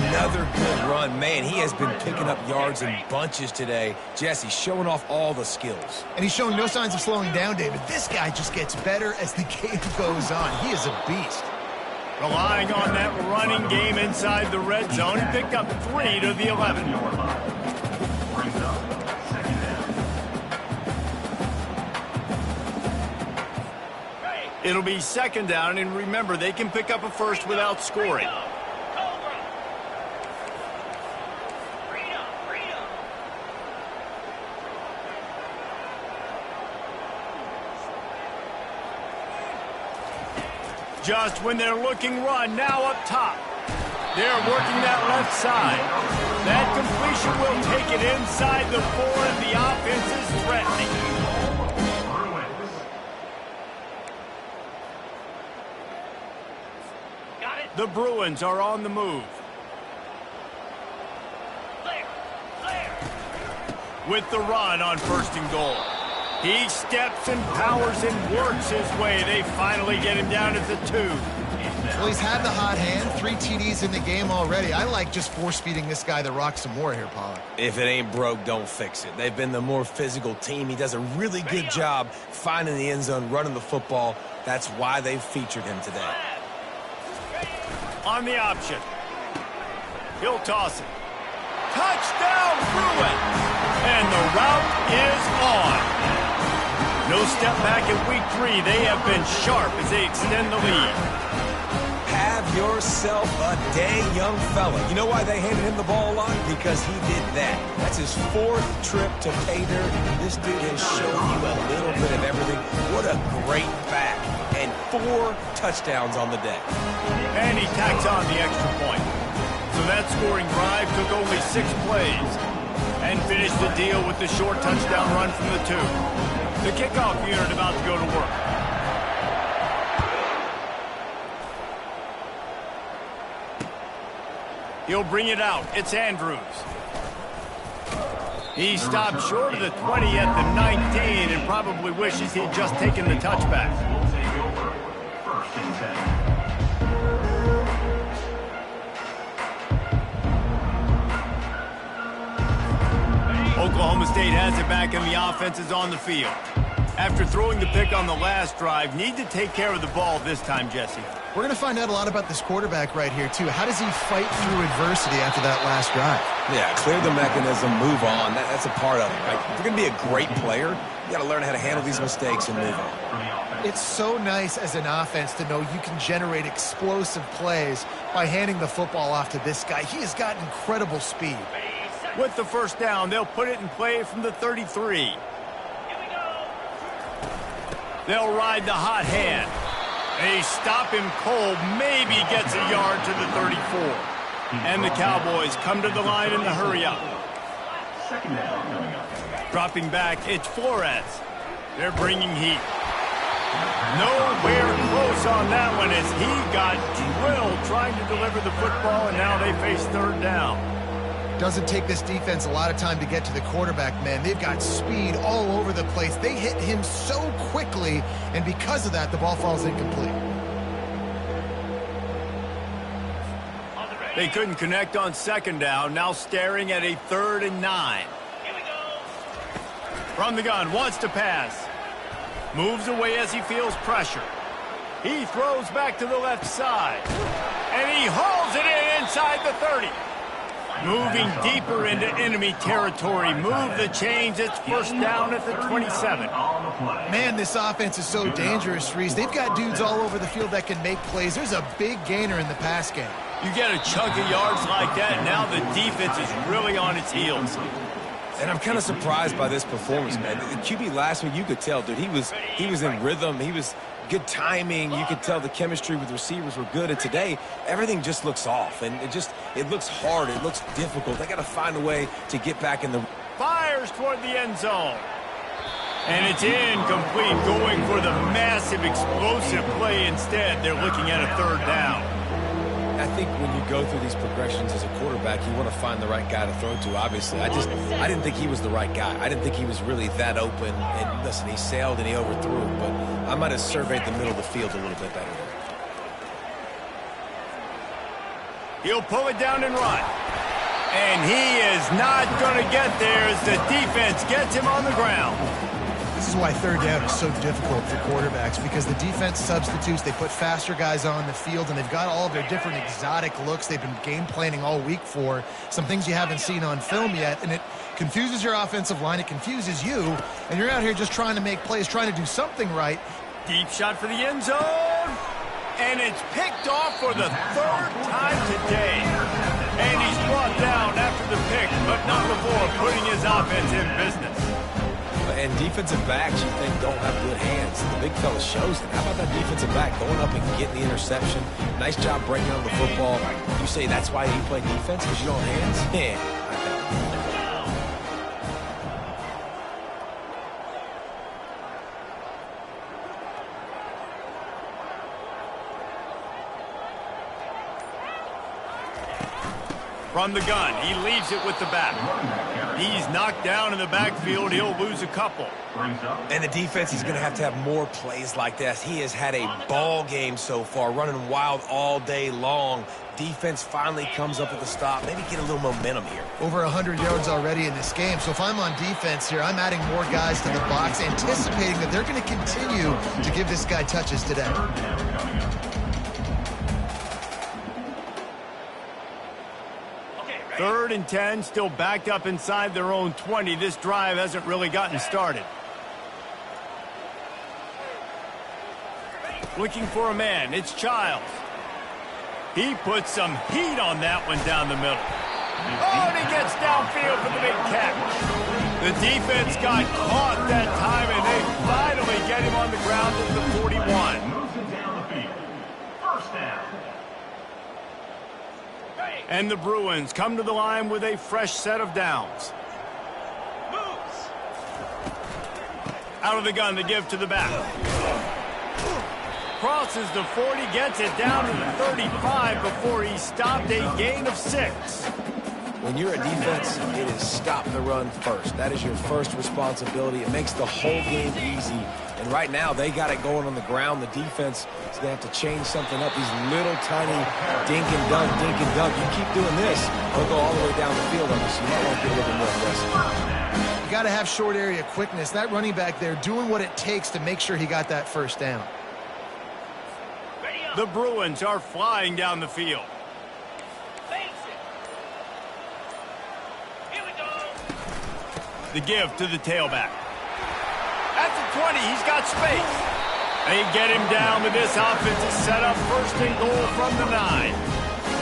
B: Another good run. Man, he has been picking up yards in bunches today. Jesse showing off all the skills.
C: And he's showing no signs of slowing down, David. This guy just gets better as the game goes on. He is a beast.
A: Relying on that running game inside the red zone. He picked up 3 to the 11. It'll be 2nd down, and remember, they can pick up a first without scoring. Just when they're looking run, now up top. They're working that left side. That completion will take it inside the 4, and the offense is threatening. The Bruins are on the move. With the run on 1st and goal. He steps and powers and works his way. They finally get him down at the 2.
C: Well, he's had the hot hand, 3 TDs in the game already. I like just force-feeding this guy the rock some more here, Pollard.
B: If it ain't broke, don't fix it. They've been the more physical team. He does a really good job finding the end zone, running the football. That's why they've featured him today.
A: On the option. He'll toss it. Touchdown, Bruins! And the route is on. No step back in week 3. They have been sharp as they extend the lead.
B: Have yourself a day, young fella. You know why they handed him the ball a lot? Because he did that. That's his 4th trip to pay dirt. This dude has shown you a little bit of everything. What a great back. And 4 touchdowns on the day.
A: And he tacks on the extra point. So that scoring drive took only 6 plays. And finished the deal with the short touchdown run from the 2. The kickoff unit about to go to work. He'll bring it out. It's Andrews. He stopped short of the 20 at the 19 and probably wishes he'd just taken the touchback.
D: We'll take over. 1st and 10.
A: Oklahoma State has it back and the offense is on the field. After throwing the pick on the last drive, need to take care of the ball this time, Jesse.
C: We're going to find out a lot about this quarterback right here, too. How does he fight through adversity after that last drive?
B: Yeah, clear the mechanism, move on. That's a part of it, right? If you're going to be a great player, you got to learn how to handle these mistakes and move on.
C: It's so nice as an offense to know you can generate explosive plays by handing the football off to this guy. He has got incredible speed.
A: With the first down, they'll put it in play from the 33. They'll ride the hot hand. They stop him cold, maybe gets a yard to the 34. And the Cowboys come to the line in the hurry up.
D: 2nd down coming up.
A: Dropping back, it's Flores. They're bringing heat. Nowhere close on that one as he got drilled trying to deliver the football, and now they face 3rd down.
C: Doesn't take this defense a lot of time to get to the quarterback, man. They've got speed all over the place. They hit him so quickly, and because of that, the ball falls incomplete.
A: They couldn't connect on 2nd down, now staring at a 3rd and 9. From the gun, wants to pass. Moves away as he feels pressure. He throws back to the left side. And he hauls it in inside the 30. Moving deeper into enemy territory. Move the chains. It's 1st down at the 27.
C: Man, this offense is so dangerous, Reese. They've got dudes all over the field that can make plays. There's a big gainer in the pass game.
A: You get a chunk of yards like that, now the defense is really on its heels.
B: And I'm kind of surprised by this performance, man. The QB last week, you could tell, dude, he was in rhythm. He was good timing. You could tell the chemistry with receivers were good. And today, everything just looks off. And it looks hard. It looks difficult. They got to find a way to get back in the...
A: Fires toward the end zone. And it's incomplete, going for the massive explosive play instead. They're looking at a 3rd down.
B: I think when you go through these progressions as a quarterback, you want to find the right guy to throw to, obviously. I didn't think he was the right guy. I didn't think he was really that open. And listen, he sailed and he overthrew, but I might have surveyed the middle of the field a little bit better there.
A: He'll pull it down and run. And he is not going to get there as the defense gets him on the ground.
C: This is why 3rd down is so difficult for quarterbacks, because the defense substitutes, they put faster guys on the field, and they've got all of their different exotic looks they've been game planning all week for, some things you haven't seen on film yet, and it confuses your offensive line, it confuses you, and you're out here just trying to make plays, trying to do something right.
A: Deep shot for the end zone, and it's picked off for the 3rd time today. And he's brought down after the pick, but not before putting his offense in business.
B: And defensive backs, you think, don't have good hands. The big fella shows them. How about that defensive back going up and getting the interception? Nice job breaking on the football. You say that's why you play defense, because you don't have hands? Yeah.
A: From the gun, he leaves it with the back. He's knocked down in the backfield. He'll lose a couple.
B: And the defense is going to have more plays like this. He has had a ball game so far, running wild all day long. Defense finally comes up with a stop. Maybe get a little momentum here.
C: Over 100 yards already in this game. So if I'm on defense here, I'm adding more guys to the box, anticipating that they're going to continue to give this guy touches today.
A: 3rd and 10, still backed up inside their own 20. This drive hasn't really gotten started. Looking for a man. It's Childs. He puts some heat on that one down the middle. Oh, and he gets downfield for the big catch. The defense got caught that time, and they finally get him on the ground at the 41.
D: Moves it down the field. First down.
A: And the Bruins come to the line with a fresh set of downs. Out of the gun to give to the back. Crosses the 40, gets it down to the 35 before he stopped, a gain of 6.
B: When you're a defense, it is stop the run first. That is your first responsibility. It makes the whole game easy. And right now, they got it going on the ground. The defense is going to have to change something up. These little tiny dink and dunk, dink and dunk. You keep doing this, they'll go all the way down the field on you, so you might want to get a little bit more aggressive.
C: You got to have short area quickness. That running back there doing what it takes to make sure he got that first down.
A: The Bruins are flying down the field. The give to the tailback. At the 20, he's got space. They get him down with this offense is set up first and goal from the 9.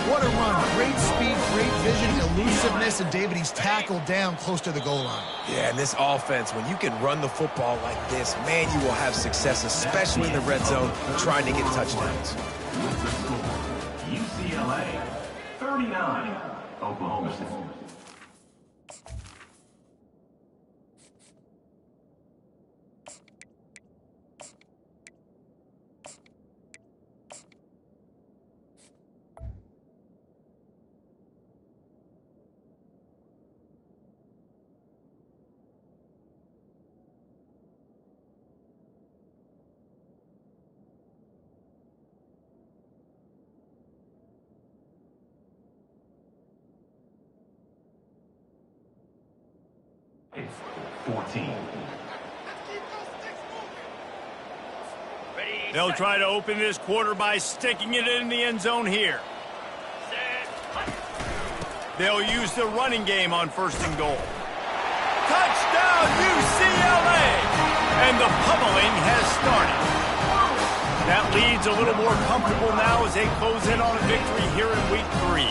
C: What a run. Great speed, great vision, elusiveness, and David, he's tackled down close to the goal line.
B: Yeah, and this offense, when you can run the football like this, man, you will have success, especially in the red zone, trying to get touchdowns.
D: With the score, UCLA 39, Oklahoma State. It's 14.
A: They'll try to open this quarter by sticking it in the end zone here. They'll use the running game on first and goal. Touchdown, UCLA! And the pummeling has started. That lead's a little more comfortable now as they close in on a victory here in week 3.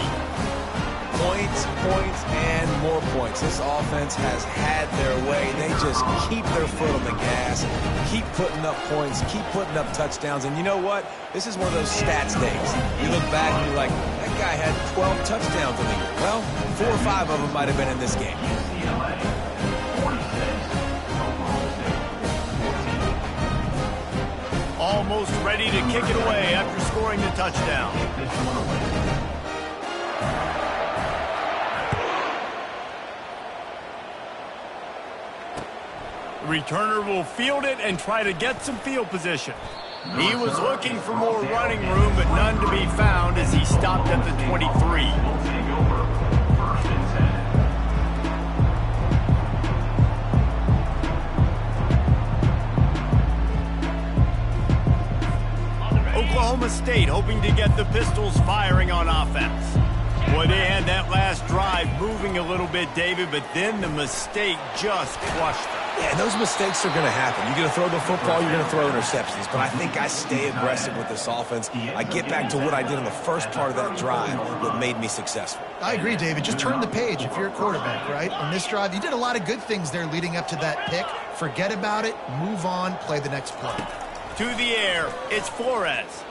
B: Points, points, and more points. This offense has had their way. They just keep their foot on the gas, keep putting up points, keep putting up touchdowns. And you know what? This is one of those stats days. You look back and you're like, that guy had 12 touchdowns in the year. Well, 4 or 5 of them might have been in this game.
D: UCLA 46, Oklahoma State 14.
A: Almost ready to kick it away after scoring the touchdown.
D: This one away.
A: The returner will field it and try to get some field position. He was looking for more running room, but none to be found as he stopped at the 23.
D: Will take over first and 10.
A: Oklahoma State hoping to get the Pistols firing on offense. Boy, they had that last drive moving a little bit, David, but then the mistake just crushed them.
B: Yeah, those mistakes are going to happen. You're going to throw the football, you're going to throw interceptions. But I think I stay aggressive with this offense. I get back to what I did in the first part of that drive that made me successful.
C: I agree, David. Just turn the page if you're a quarterback, right? On this drive, you did a lot of good things there leading up to that pick. Forget about it, move on, play the next play.
A: To the air, it's Flores.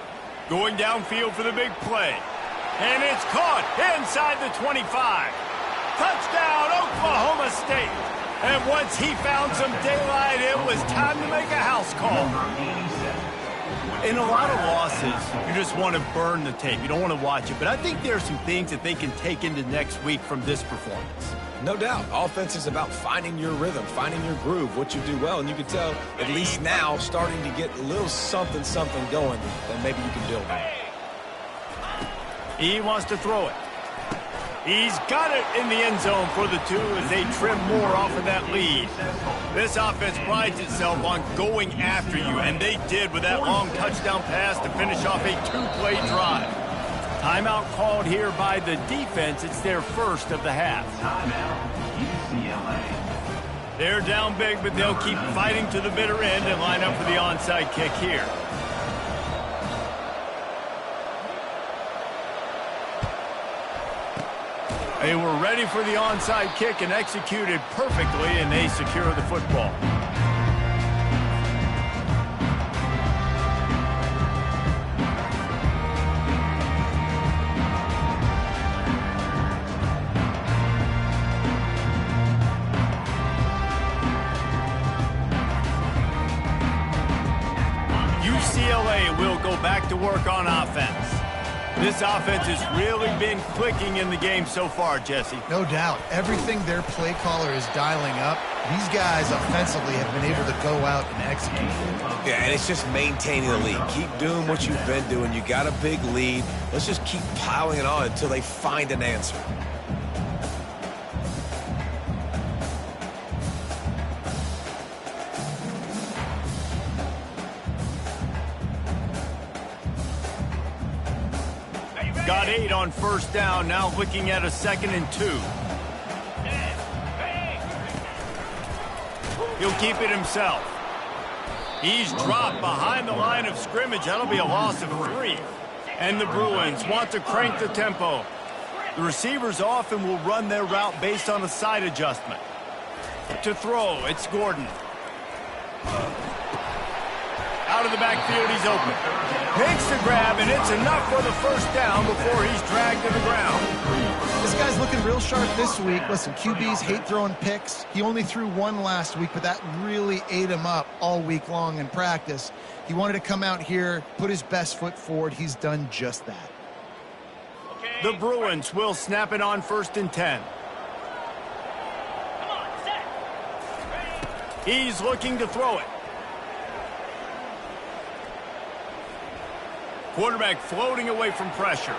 A: Going downfield for the big play. And it's caught inside the 25. Touchdown, Oklahoma State. And once he found some daylight, it was time to make a house call. In a lot of losses, you just want to burn the tape. You don't want to watch it. But I think there are some things that they can take into next week from this performance.
B: No doubt. Offense is about finding your rhythm, finding your groove, what you do well. And you can tell, at least now, starting to get a little something going that maybe you can build on.
A: He wants to throw it. He's got it in the end zone for the 2 as they trim more off of that lead. This offense prides itself on going after you, and they did with that long touchdown pass to finish off a 2-play drive. Timeout called here by the defense. It's their first of the half.
D: Timeout, UCLA.
A: They're down big, but they'll keep fighting to the bitter end and line up for the onside kick here. They were ready for the onside kick and executed perfectly, and they secure the football. UCLA will go back to work on offense. This offense has really been clicking in the game so far, Jesse.
C: No doubt. Everything their play caller is dialing up, these guys offensively have been able to go out and execute.
B: Yeah, and it's just maintaining the lead. Keep doing what you've been doing. You got a big lead. Let's just keep piling it on until they find an answer.
A: Got 8 on first down, now looking at a 2nd and 2. He'll keep it himself. He's dropped behind the line of scrimmage. That'll be a loss of 3. And the Bruins want to crank the tempo. The receivers often will run their route based on a side adjustment. To throw, it's Gordon. Out of the backfield, he's open. Makes the grab, and it's enough for the first down before he's dragged to the ground.
C: This guy's looking real sharp this week. Listen, QBs hate throwing picks. He only threw 1 last week, but that really ate him up all week long in practice. He wanted to come out here, put his best foot forward. He's done just that.
A: The Bruins will snap it on 1st and 10. He's looking to throw it. Quarterback floating away from pressure.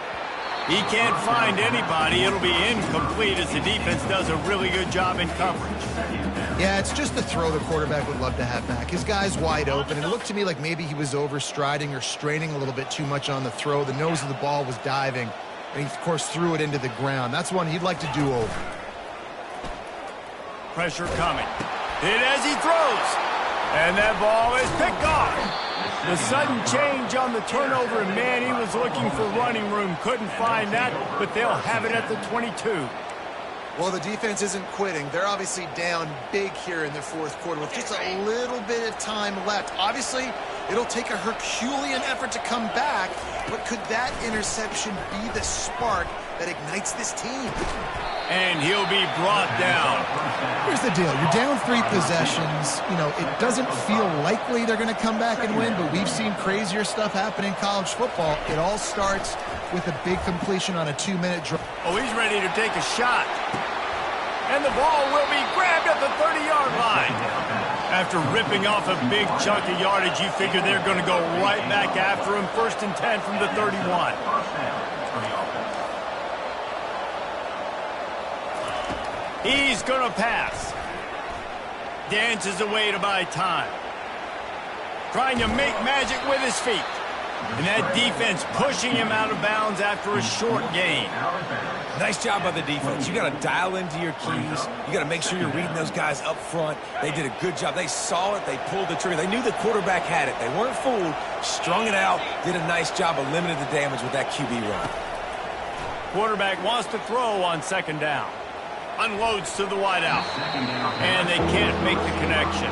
A: He can't find anybody. It'll be incomplete as the defense does a really good job in coverage.
C: Yeah, it's just the throw the quarterback would love to have back. His guy's wide open, and it looked to me like maybe he was overstriding or straining a little bit too much on the throw. The nose of the ball was diving, and he, of course, threw it into the ground. That's one he'd like to do over.
A: Pressure coming. Hit as he throws. And that ball is picked off. The sudden change on the turnover, and man, he was looking for running room. Couldn't find that, but they'll have it at the 22.
C: Well, the defense isn't quitting. They're obviously down big here in the 4th quarter with just a little bit of time left. Obviously, it'll take a Herculean effort to come back, but could that interception be the spark that ignites this team?
A: And he'll be brought down.
C: Here's the deal. You're down 3 possessions. You know, it doesn't feel likely they're going to come back and win, but we've seen crazier stuff happen in college football. It all starts with a big completion on a 2-minute drive.
A: Oh, he's ready to take a shot. And the ball will be grabbed at the 30-yard line. After ripping off a big chunk of yardage, you figure they're going to go right back after him. 1st and 10 from the 31. He's going to pass. Dances away to buy time. Trying to make magic with his feet. And that defense pushing him out of bounds after a short gain.
B: Nice job by the defense. You got to dial into your keys. You got to make sure you're reading those guys up front. They did a good job. They saw it. They pulled the trigger. They knew the quarterback had it. They weren't fooled. Strung it out. Did a nice job of limiting the damage with that QB run.
A: Quarterback wants to throw on 2nd down. Unloads to the wideout. And they can't make the connection.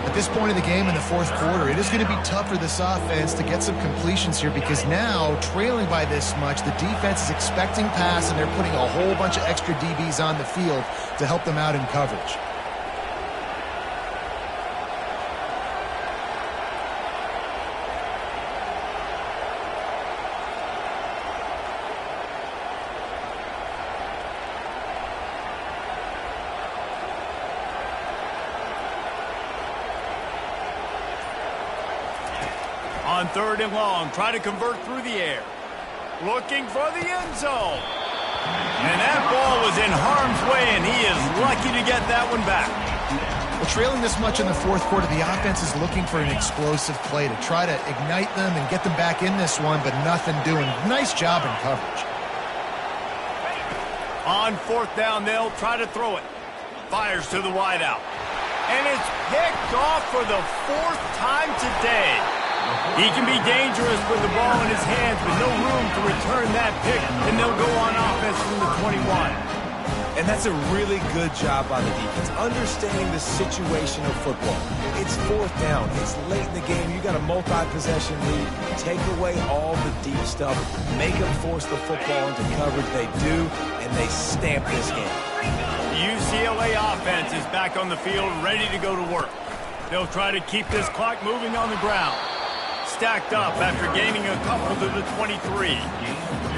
C: At this point in the game in the 4th quarter, it is going to be tough for this offense to get some completions here because now, trailing by this much, the defense is expecting pass, and they're putting a whole bunch of extra DBs on the field to help them out in coverage.
A: On 3rd and long, try to convert through the air. Looking for the end zone. And that ball was in harm's way, and he is lucky to get that one back.
C: Well, trailing this much in the 4th quarter, the offense is looking for an explosive play to try to ignite them and get them back in this one, but nothing doing. Nice job in coverage.
A: On 4th down, they'll try to throw it. Fires to the wideout. And it's picked off for the 4th time today. He can be dangerous with the ball in his hands, but no room to return that pick, and they'll go on offense from the 21.
B: And that's a really good job by the defense, understanding the situation of football. It's fourth down. It's late in the game. You got a multi-possession lead. Take away all the deep stuff. Make them force the football into coverage. They do, and they stamp this game.
A: The UCLA offense is back on the field, ready to go to work. They'll try to keep this clock moving on the ground. Stacked up after gaining a couple to the 23.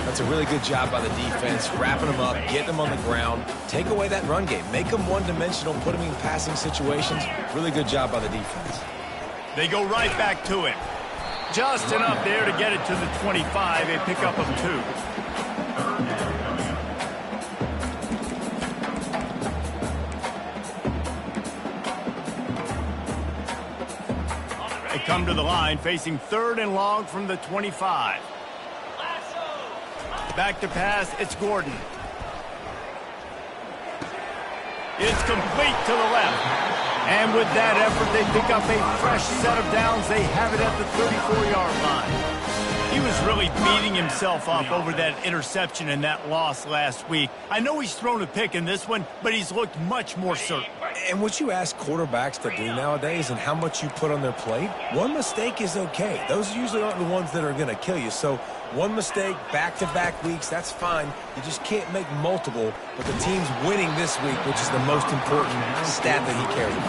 B: That's a really good job by the defense, wrapping them up, getting them on the ground. Take away that run game. Make them one-dimensional, put them in passing situations. Really good job by the defense.
A: They go right back to it. Just enough there to get it to the 25, a pickup of 2. They come to the line, facing 3rd and long from the 25. Back to pass, it's Gordon. It's complete to the left. And with that effort, they pick up a fresh set of downs. They have it at the 34-yard line. He was really beating himself up over that interception and that loss last week. I know he's thrown a pick in this one, but he's looked much more certain.
B: And what you ask quarterbacks to do nowadays and how much you put on their plate, one mistake is okay. Those usually aren't the ones that are going to kill you. So one mistake, back-to-back weeks, that's fine. You just can't make multiple. But the team's winning this week, which is the most important stat that he carried.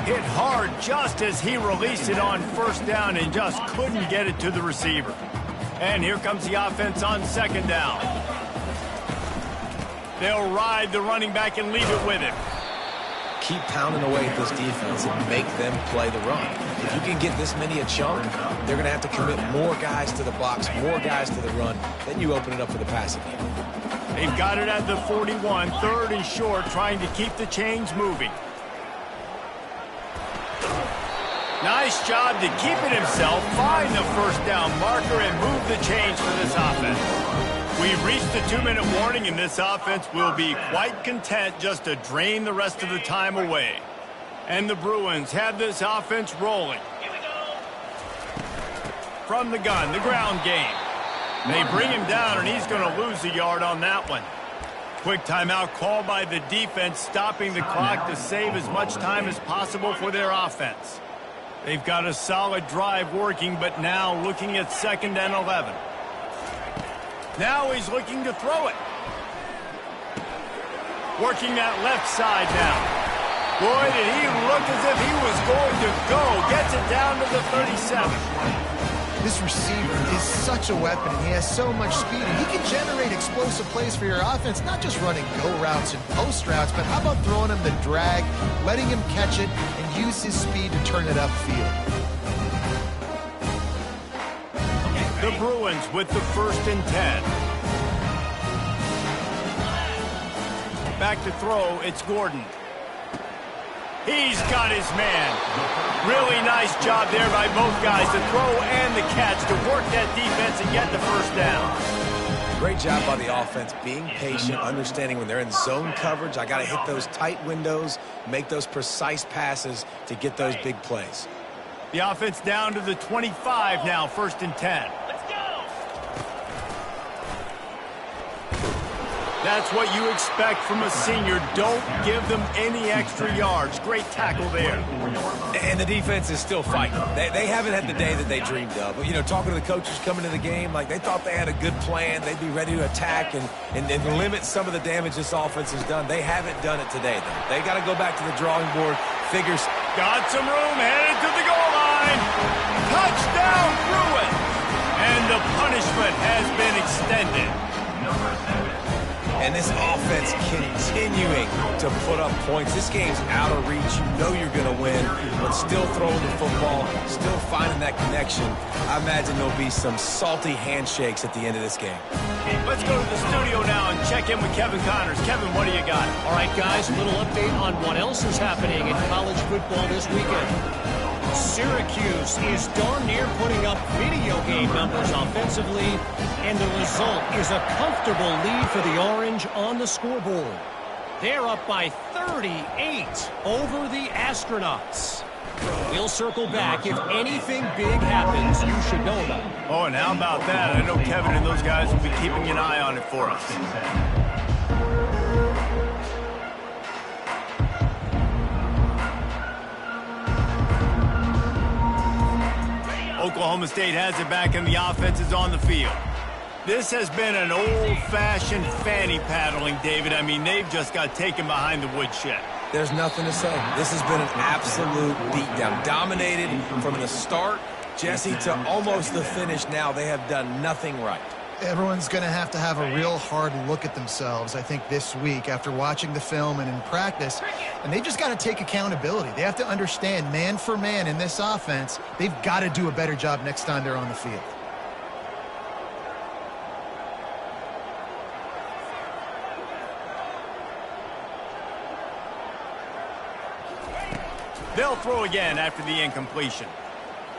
A: Hit hard just as he released it on 1st down and just couldn't get it to the receiver. And here comes the offense on 2nd down. They'll ride the running back and leave it with him.
B: Keep pounding away at this defense and make them play the run. If you can get this many a chunk, they're going to have to commit more guys to the box, more guys to the run. Then you open it up for the passing game.
A: They've got it at the 41, 3rd and short, trying to keep the chains moving. Nice job to keep it himself, find the 1st down marker, and move the chains for this offense. We've reached the 2-minute warning, and this offense will be quite content just to drain the rest of the time away. And the Bruins have this offense rolling. From the gun, the ground game. They bring him down, and he's going to lose a yard on that one. Quick timeout called by the defense, stopping the clock to save as much time as possible for their offense. They've got a solid drive working, but now looking at 2nd and 11. Now he's looking to throw it. Working that left side now. Boy, did he look as if he was going to go. Gets it down to the 37.
C: This receiver is such a weapon, and he has so much speed, and he can generate explosive plays for your offense, not just running go routes and post routes, but how about throwing him the drag, letting him catch it, and use his speed to turn it upfield.
A: The Bruins with the 1st and 10. Back to throw, it's Gordon. He's got his man. Really nice job there by both guys, the throw and the catch, to work that defense and get the 1st down.
B: Great job by the offense, being patient, understanding when they're in zone coverage, I got to hit those tight windows, make those precise passes to get those big plays.
A: The offense down to the 25 now, 1st and 10. That's what you expect from a senior. Don't give them any extra yards. Great tackle there.
B: And the defense is still fighting. They haven't had the day that they dreamed of. But, you know, talking to the coaches coming to the game, like they thought they had a good plan. They'd be ready to attack and limit some of the damage this offense has done. They haven't done it today, though. They got to go back to the drawing board. Figures.
A: Got some room, headed to the goal line. Touchdown, Bruins. And the punishment has been extended.
B: And this offense continuing to put up points. This game's out of reach. You know you're going to win, but still throwing the football, still finding that connection. I imagine there'll be some salty handshakes at the end of this game.
A: Let's go to the studio now and check in with Kevin Connors. Kevin, what do you got?
E: All right, guys, a little update on what else is happening in college football this weekend. Syracuse is darn near putting up video game numbers offensively, and the result is a comfortable lead for the Orange on the scoreboard. They're up by 38 over the Astronauts. We'll circle back. If anything big happens, you should know about it.
A: Oh, and how about that? I know Kevin and those guys will be keeping an eye on it for us. Oklahoma State has it back and the offense is on the field. This has been an old-fashioned fanny paddling, David. I mean, they've just got taken behind the woodshed.
B: There's nothing to say. This has been an absolute beatdown. Dominated from the start, Jesse, to almost the finish now. They have done nothing right.
C: Everyone's going to have a real hard look at themselves, I think, this week after watching the film and in practice. And they just got to take accountability. They have to understand, man for man in this offense, they've got to do a better job next time they're on the field.
A: They'll throw again after the incompletion.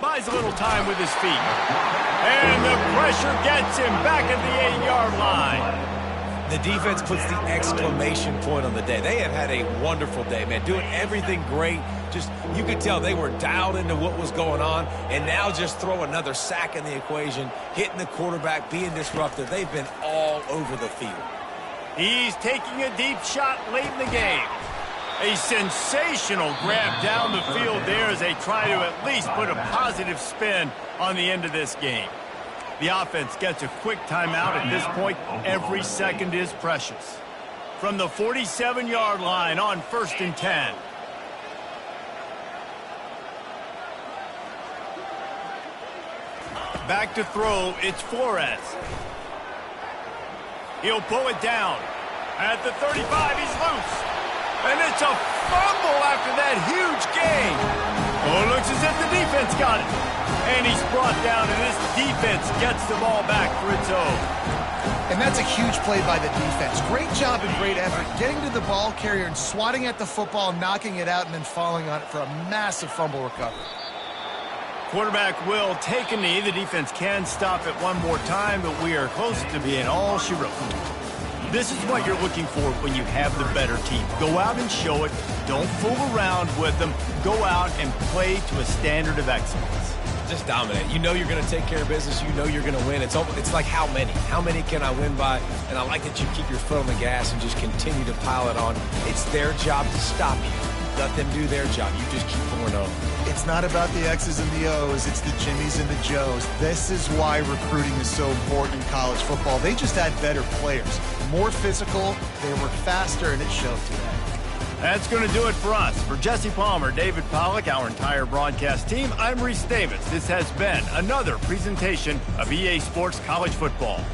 A: Buys a little time with his feet. And the pressure gets him back at the 8-yard line.
B: The defense puts the exclamation point on the day. They have had a wonderful day, man. Doing everything great. Just, you could tell they were dialed into what was going on. And now just throw another sack in the equation, hitting the quarterback, being disruptive. They've been all over the field.
A: He's taking a deep shot late in the game. A sensational grab down the field there as they try to at least put a positive spin on the end of this game. The offense gets a quick timeout at this point. Every second is precious. From the 47-yard line on 1st and 10. Back to throw, it's Flores. He'll pull it down. At the 35, he's loose. And it's a fumble after that huge gain. Oh, it looks as if the defense got it. And he's brought down, and this defense gets the ball back for its own.
C: And that's a huge play by the defense. Great job and great effort getting to the ball carrier and swatting at the football, knocking it out, and then falling on it for a massive fumble recovery.
A: Quarterback will take a knee. The defense can stop it one more time, but we are close to being all she wrote. This is what you're looking for when you have the better team. Go out and show it. Don't fool around with them. Go out and play to a standard of excellence.
B: Just dominate. You know you're going to take care of business. You know you're going to win. It's like how many? How many can I win by? And I like that you keep your foot on the gas and just continue to pile it on. It's their job to stop you. Let them do their job. You just keep going on.
C: It's not about the X's and the O's. It's the Jimmies and the Joes. This is why recruiting is so important in college football. They just had better players. More physical, they were faster, and it showed today.
A: That's going to do it for us. For Jesse Palmer, David Pollack, our entire broadcast team, I'm Reese Davis. This has been another presentation of EA Sports College Football.